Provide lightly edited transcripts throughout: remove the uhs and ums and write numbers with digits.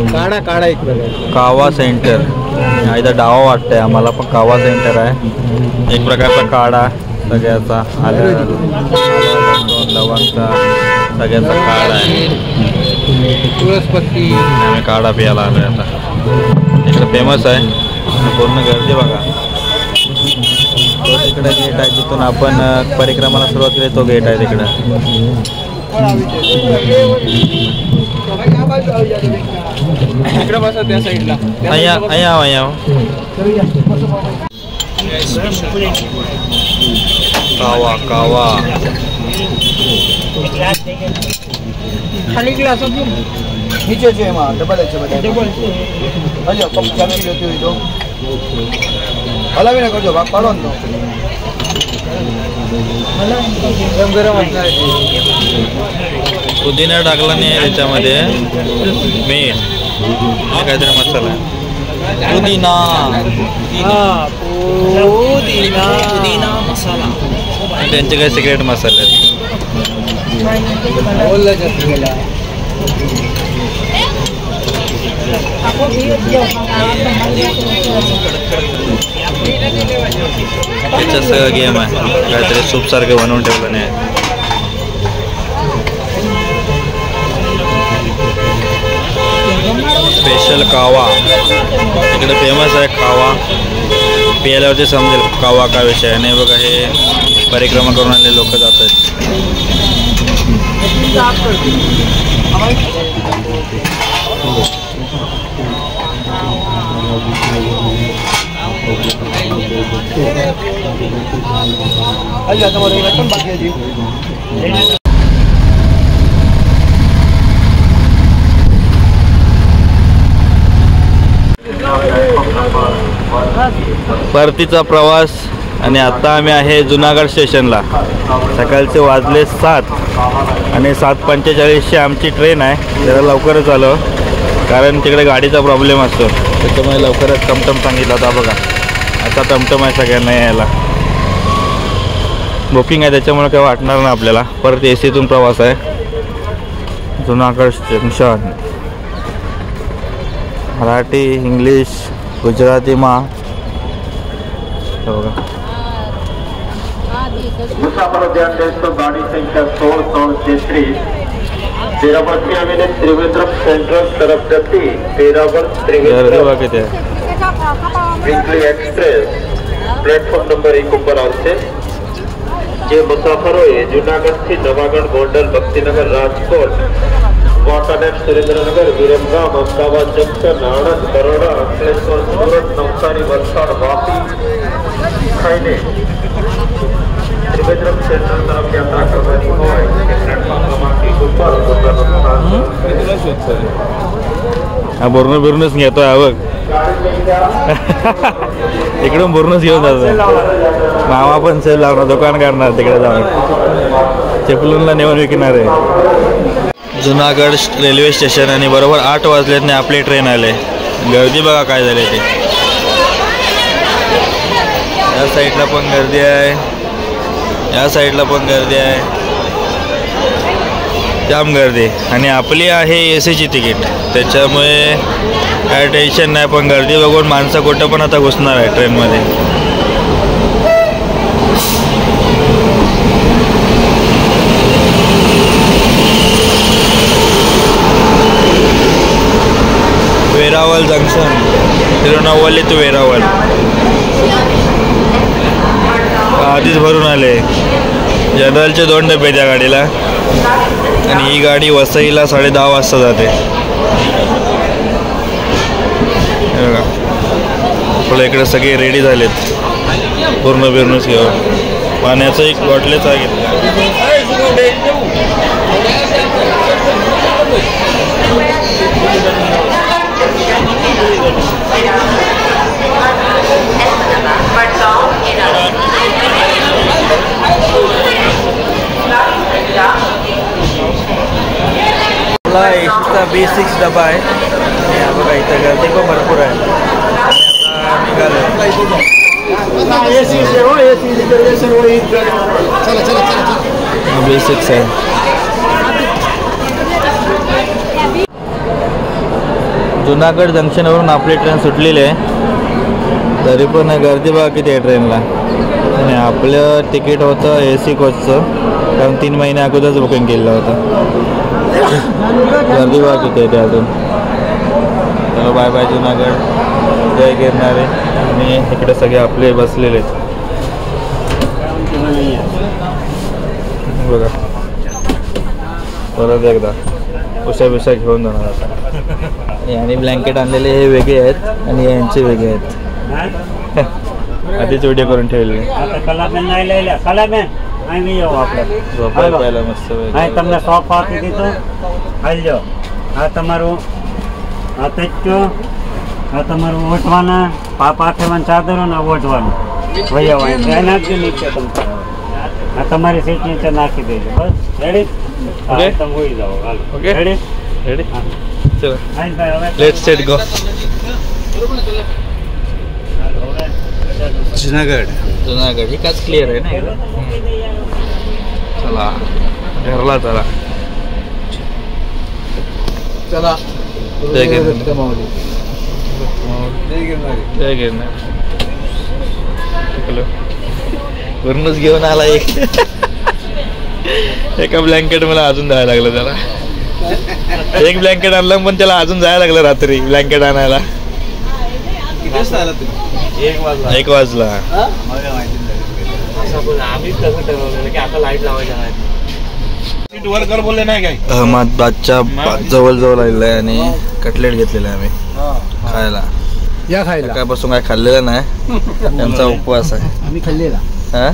काढा काढा एक प्रकार कावा सेंटर इथं डावा वाटतंय आम्हाला, पण कावा सेंटर आहे. एक प्रकारचा काढा सगळ्याचा लवंगचा सगळ्याचा काढा आहे. तुळसपत्ती आम्ही काढा प्यायला आलोय आता. इकडे फेमस आहे. पूर्ण गर्दी बघा. तो तिकडे गेट आहे, तिथून आपण परिक्रमाला सुरुवात केली. तो गेट आहे तिकडे. इकडे बसा त्या साईडला. कावा कावा खाली ग्लास नीचे जो है डबल है डबल अरे कप चालू होती हुई तो वाला भी ना कर जो भाग पाड़ो तो गरम गरम असणार पुदिना टाकला नाही त्याच्यामध्ये. मीठ काहीतरी मसाला पुदिना पुदिना मसाला त्यांचे काही सिक्रेट मसाले आहेत. बोलला जास्त गेला त्याच्यात सगळं गेम आहे. काहीतरी सूप सारखं बनवून ठेवलं नाही. स्पेशल कावा इकडे फेमस आहे. कावा प्यायल्यावरती समजेल कावा का विषय नाही. बघा हे परिक्रमा करून आलेले लोक जात आहेत. परतीचा प्रवास आणि आता आम्ही आहे जुनागड स्टेशनला. सकाळचे वाजले 7 आणि 7:45ची आमची ट्रेन आहे. जरा लवकरच आलो कारण तिकडे गाडीचा प्रॉब्लेम असतो, त्याच्यामुळे लवकरच टमटम सांगितलं होता. बघा आता टमटम आहे सगळ्यांना यायला. बुकिंग आहे त्याच्यामुळे काही वाटणार नाही आपल्याला. परत एसीतून प्रवास आहे. जुनागड जंक्शन मराठी इंग्लिश गुजराती मा बघा. मुसाफर ध्यान देतो गाड़ी संख्या 1633 तेरावती आवेदन त्रिवेंद्रम सेंट्रल तरफ जाती तेरावर Trivandrum weekly express platform number 1 ઉપર આવશે. જે મુસાફરોએ જૂનાગઢથી નવાગઢ ગોંડલ ભક્તિનગર રાજકોટ વાંકાનેર સુરેન્દ્રનગર વિરમગામ અમદાવાદ જંકશન આણંદ બરોડા અંકલેશ્વર સુરત નવસારી વલસાડ વાપી થઈને त्रिवेंद्रम सेंट्रल तरफ यात्रा करवानी હોય કે પ્લેટફોર્મ ક્રમાંક 1 ઉપર પોતાનું સ્થાન हा बोर्नच घेतोय. हा बघ इकडून बोर्नच घेऊन जातो. मामा पण सेल लावणार, दुकान करणार तिकडे जाऊन. चिपळूणला नेऊन विकणार आहे. जुनागड रेल्वे स्टेशन आणि बरोबर 8 वाजलेत आपली ट्रेन आले. गर्दी बघा काय झाली ते. या साईडला पण गर्दी आहे, या साईडला पण गर्दी आहे, जाम गर्दी. आणि आपली आहे एसीची तिकीट, त्याच्यामुळे काय टेन्शन नाही. पण गर्दी बघून माणसं कुठं पण आता घुसणार आहे ट्रेनमध्ये. वेरावल जंक्शन तिरुनावली टू वेरावल आधीच भरून आले. जनरलचे 2 डबे त्या गाडीला आणि ही गाडी वसईला 10:30 वाजता जाते. बघा आपल्या इकडे सगळे रेडी झालेत. पूर्ण बिरणूस घेऊन पाण्याचं एक बॉटलेच आहे. आपला एसीचा B6 डबा आहे. बघा इथं गर्दी पण भरपूर आहे. B6 आहे. जुनागड जंक्शनवरून आपली ट्रेन सुटलेली आहे, तरी पण गर्दी बघा किती आहे ट्रेनला. आणि आपलं तिकीट होतं AC कोचचं, कारण 3 महिने अगोदरच बुकिंग केलेलं होतं. गर्दी बघा किती आहे ते अजून. चलो बाय बाय जुनागड, जय गिरणारे. आणि इकडे सगळे आपले बसलेले आहेत बघा. परत एकदा उशा घेऊन जाणार आता. आणि ब्लँकेट आणलेले हे वेगळे आहेत आणि यांचे वेगळे आहेत. आधीच व्हिडिओ करून ठेवले. मस्त તમને સોફ આપી દીધો. હાલજો આ તમારું આ પેચો, આ તમારું ઓઢવાના પાપા ખેવાન ચાદરો ને ઓઢવાનું વૈયા ત્યાં નાખી નીચે તમે. આ તમારી સીટ નીચે નાખી દેજો. બસ રેડી? Okay. તમે હોઈ જાઓ. હાલો. Okay. રેડી? रेडी. चलो હાલ ભાઈ હવે लेट्स सेट गो. जुनागड ही काच क्लिअर आहे ना एकदम. चला घरला चला. चला जय गिरणारे. जय गिरणारे. जय गिरणारे. वरूनच घेऊन आला एक. एका ब्लँकेट मला अजून जायला लागलं त्याला. एक ब्लँकेट आणलं पण त्याला अजून जायला लागलं रात्री ब्लँकेट आणायला. किती वाजता आला तुम्ही? 1 वाजला. आम्ही कसं ठरवलेलं की आता लाईट लावायच्या आहेत. वर्कर बोलले नाही काय? अहमदाबादच्या जवळ आलेलं आहे आणि कटलेट घेतलेलं आहे आम्ही खायला. या खायला सकाळपासून काय खाल्लेलं नाही, त्यांचा उपवास आहे. आम्ही खाल्लेला. हा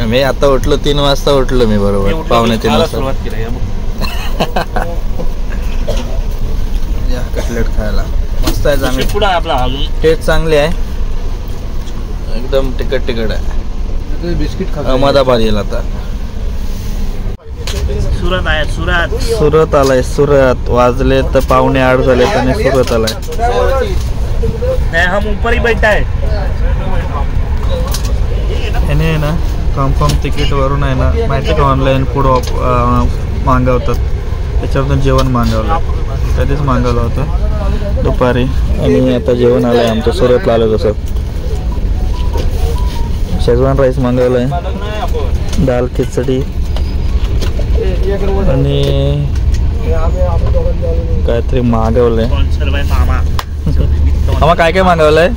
मी आता उठलो 3 वाजता उठलो मी बरोबर 2:45 वाजता. या कटलेट खायला मस्त आहे. चांगली टेस्ट चांगली आहे एकदम. तिखट आहे. बिस्किट खा. अहमदाबाद येईल आता. सुरत आहे. सुरत आलाय. सुरत वाजले तर 7:45 झालेत आणि सुरत आलाय. हम ऊपर ही बैठा है. याने ना कन्फर्म तिकीट वरून आहे ना माहिती का ऑनलाईन फूड मागवतात, त्याच्यावरून जेवण मागवलं. कधीच मागवलं होतं दुपारी आणि आता जेवण आलंय आमचं. सुरतला आलं तसं. शेजवान राईस मागवलंय, दाल खिचडी आणि काहीतरी मागवलंय. मामा काय काय मागवलंय?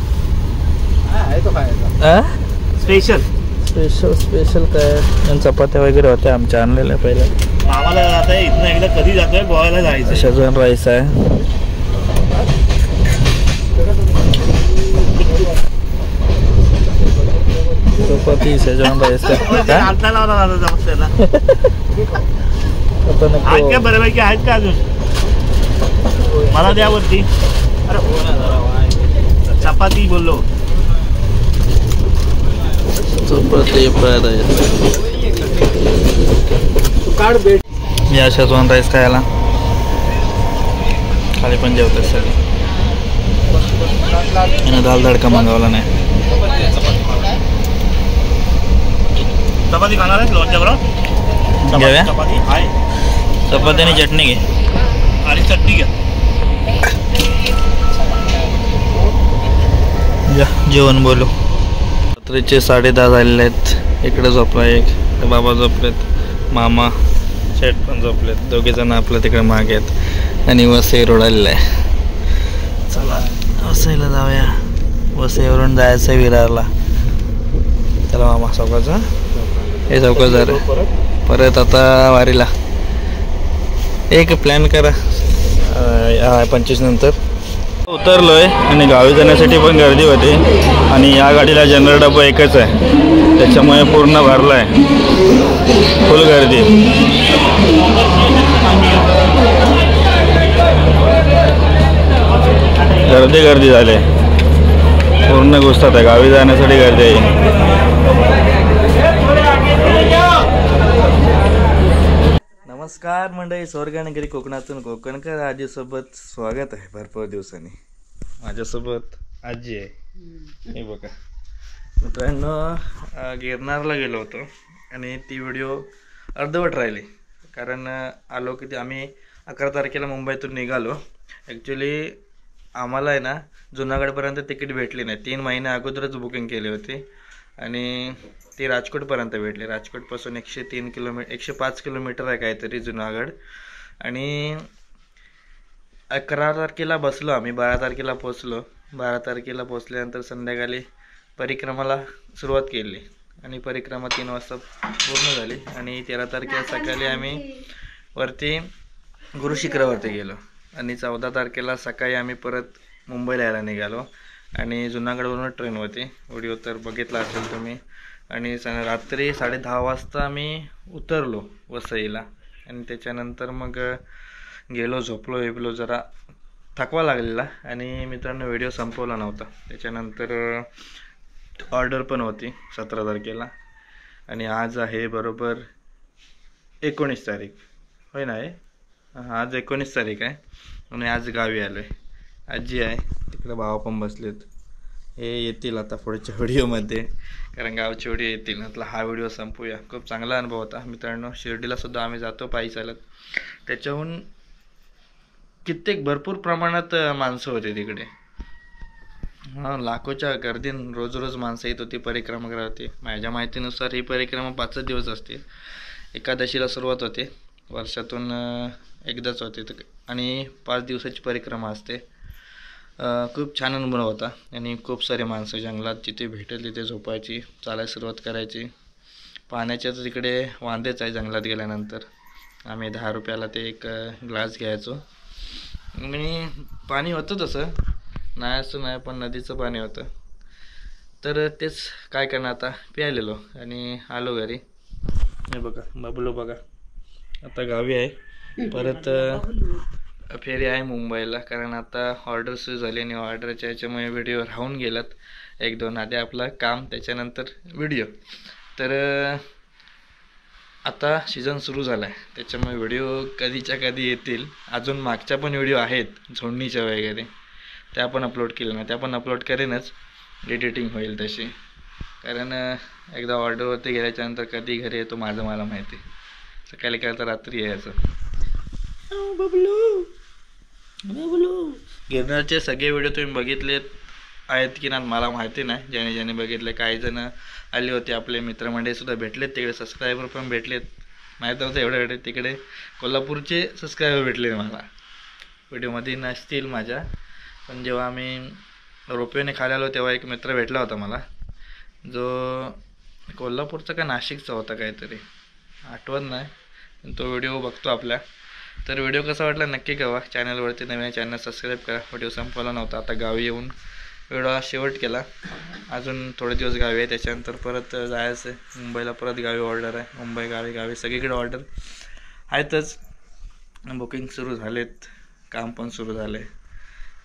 स्पेशल काय चपात्या वगैरे होत्या आमच्या आणलेल्या पहिल्या. मामाला आता इथनं एकदा कधी जातोय गोव्याला जायचं. शेजवान राईस आहे. चपाती शेजवान राईस काय बऱ्यापैकी आहेत का अजून? मला द्या वरती. चपाती बोललो. चपाती या शेजवान राईस खायला खाली पण जेवतात सगळे. दाल तडका मागवला नाही. चपाती खाणार आहे लोणच्या बरोबर. घेऊया चपाती आहे. चपाती आणि चटणी घे. आणि चटणी घ्या. जेवण बोलू. रात्रीचे 10:30 झालेले आहेत. इकडे झोपला एक, बाबा झोपलेत, मामा शेठ पण झोपलेत. 2 जण आपल्या तिकडे मागे आहेत आणि वसई रोड आलेला आहे. चला वसईला जाऊया. वसईवरून जायचं विरारला. चला मामा चौकाचं हे चौकात जा रे. परत आता वारीला एक प्लॅन करा 25 नंतर. उतरलोय आणि गावी जाण्यासाठी पण गर्दी होती आणि या गाडीला जनरल डबा एकच आहे, त्याच्यामुळे पूर्ण भरला आहे. फुल गर्दी. गर्दी झाली पूर्ण घुसतात आहे. गावी जाण्यासाठी गर्दी आहे. नमस्कार मंडळी, स्वर्गनगरी कोकणातून कोकणकर आजीसोबत स्वागत आहे. भरपूर दिवसांनी माझ्यासोबत आजी आहे. हे बघा मित्रांनो, गिरनारला गेलो होतो आणि ती व्हिडिओ अर्धवट राहिली कारण आलो की आम्ही 11 तारखेला मुंबईतून निघालो. ॲक्च्युली आम्हाला आहे ना जुनागडपर्यंत तिकीट भेटली नाही. 3 महिने अगोदरच बुकिंग केली होती आणि ती राजकोटपर्यंत भेटली. राजकोटपासून 105 किलोमीटर आहे काहीतरी जुनागड. आणि 11 तारखेला बसलो आम्ही, 12 तारखेला पोचलो. 12 तारखेला पोचल्यानंतर संध्याकाळी परिक्रमाला सुरुवात केली आणि परिक्रमा 3 वाजता पूर्ण झाली. आणि 13 तारखेला सकाळी आम्ही वरती गुरुशिखरावरती गेलो आणि 14 तारखेला सकाळी आम्ही परत मुंबईला यायला निघालो आणि जुनागडवरून ट्रेन होती. व्हिडिओ तर बघितला असेल तुम्ही. आणि रात्री 10:30 वाजता आम्ही उतरलो वसईला आणि त्याच्यानंतर मग गेलो, झोपलो जरा थकवा लागलेला आणि मित्रांनो व्हिडिओ संपवला नव्हता. त्याच्यानंतर ऑर्डर पण होती 17 तारखेला आणि आज आहे बरोबर 19 तारीख, होय ना? आज 19 तारीख आहे आणि आज गावी आलो आहे. आजी आहे तिकडे, भावा पण बसलेत. हे येतील आता पुढच्या व्हिडिओमध्ये, कारण गावचे व्हिडिओ येतील. म्हटलं हा व्हिडिओ संपूया. खूप चांगला अनुभव होता मित्रांनो. शिर्डीला सुद्धा आम्ही जातो पायी चालत. त्याच्याहून भरपूर प्रमाणात माणसं होती तिकडे. लाखोच्या गर्दीन रोज माणसं येत होती परिक्रमा करत होती. माझ्या माहितीनुसार ही परिक्रमा 5 दिवस असते. एकादशीला सुरुवात होते, वर्षातून एकदाच होते आणि 5 दिवसाची परिक्रमा असते. खूप छान अनुभव होता आणि खूप सारे माणसं जंगलात जिथे भेटेल तिथे झोपायची, चालायला सुरुवात करायची. पाण्याच्या तिकडे वांदेच आहे जंगलात गेल्यानंतर. आम्ही 10 रुपयाला ते एक ग्लास घ्यायचो आणि पाणी होतं तसं नाही असं नाही, पण नदीचं पाणी होतं. तर तेच काय करणार आता, प्यायलेलो आणि आलो घरी. हे बघा बबलू बघा आता गावी आहे. परत फेरी आहे मुंबईला, कारण आता ऑर्डर सुरू झाली आणि ऑर्डरच्या ह्याच्यामुळे व्हिडिओ राहून गेलात 1-2. आधी आपलं काम, त्याच्यानंतर व्हिडिओ. तर आता सीझन सुरू झाला आहे त्याच्यामुळे व्हिडिओ कधीच्या कधी येतील. अजून मागच्या पण व्हिडिओ आहेत झोडणीच्या वगैरे, त्या पण अपलोड केल्या ना, त्या पण अपलोड करेनच. एडिटिंग होईल तशी, कारण एकदा ऑर्डरवरती गेल्याच्यानंतर कधी घरी येतो माझं मला माहिती. सकाळी करता रात्री यायचं. बबलू गिरनारचे सगळे व्हिडिओ तुम्ही बघितलेत आहेत की ना मला माहिती नाही. ज्याने बघितले, काही जण आले होते, आपले मित्रमंडळी सुद्धा भेटलेत तिकडे, सबस्क्रायबर पण भेटलेत. माहीत नव्हतं एवढे तिकडे कोल्हापूरचे सबस्क्रायबर भेटले मला. व्हिडिओमध्ये नसतील माझ्या, पण जेव्हा आम्ही रोपवेने खाली आलो तेव्हा एक मित्र भेटला होता मला, जो कोल्हापूरचा का नाशिकचा होता काहीतरी, आठवत नाही, पण तो व्हिडिओ बघतो आपल्या. तर व्हिडिओ कसा वाटला नक्की कळवा. चॅनलवरती नवीन चॅनल सबस्क्राईब करा. व्हिडिओ संपवला नव्हता, आता गावी येऊन व्हिडिओ शेवट केला. अजून थोडे दिवस गावी आहे, त्याच्यानंतर परत जायचं आहे मुंबईला. परत गावी ऑर्डर आहे, मुंबई गावी सगळीकडे ऑर्डर आहेतच. बुकिंग सुरू झालेत, काम पण सुरू झाले.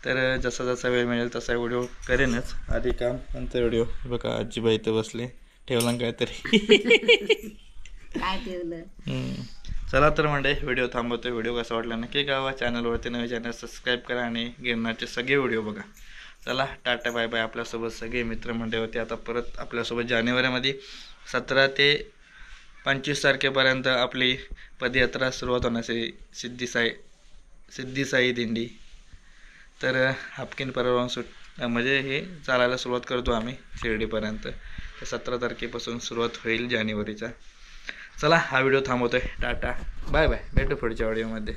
तर जसा वेळ मिळेल तसा व्हिडिओ करेनच. आधी काम नंतर व्हिडिओ. बघा आजीबाई इथं बसले, ठेवला काहीतरी काय ठेवलं. चला तर म्हणजे व्हिडिओ थांबवतो. व्हिडिओ कसा वाटला नक्की कळवा. चॅनलवरती नवीन चॅनल सबस्क्राईब करा आणि गिरनारचे सगळे व्हिडिओ बघा. चला टाटा बाय बाय. आपल्यासोबत सगळे मित्रमंडळी होते. आता परत आपल्यासोबत जानेवारीमध्ये 17 ते 25 तारखेपर्यंत आपली पदयात्रा सुरुवात होण्याची सिद्धी साई दिंडी. तर हापकीन परवान म्हणजे हे चालायला सुरुवात करतो आम्ही शिर्डीपर्यंत. तर 17 तारखेपासून सुरुवात होईल जानेवारीचा. चला हा व्हिडिओ थांबवतोय. Tata bye bye. भेटू पुढच्या व्हिडिओमध्ये.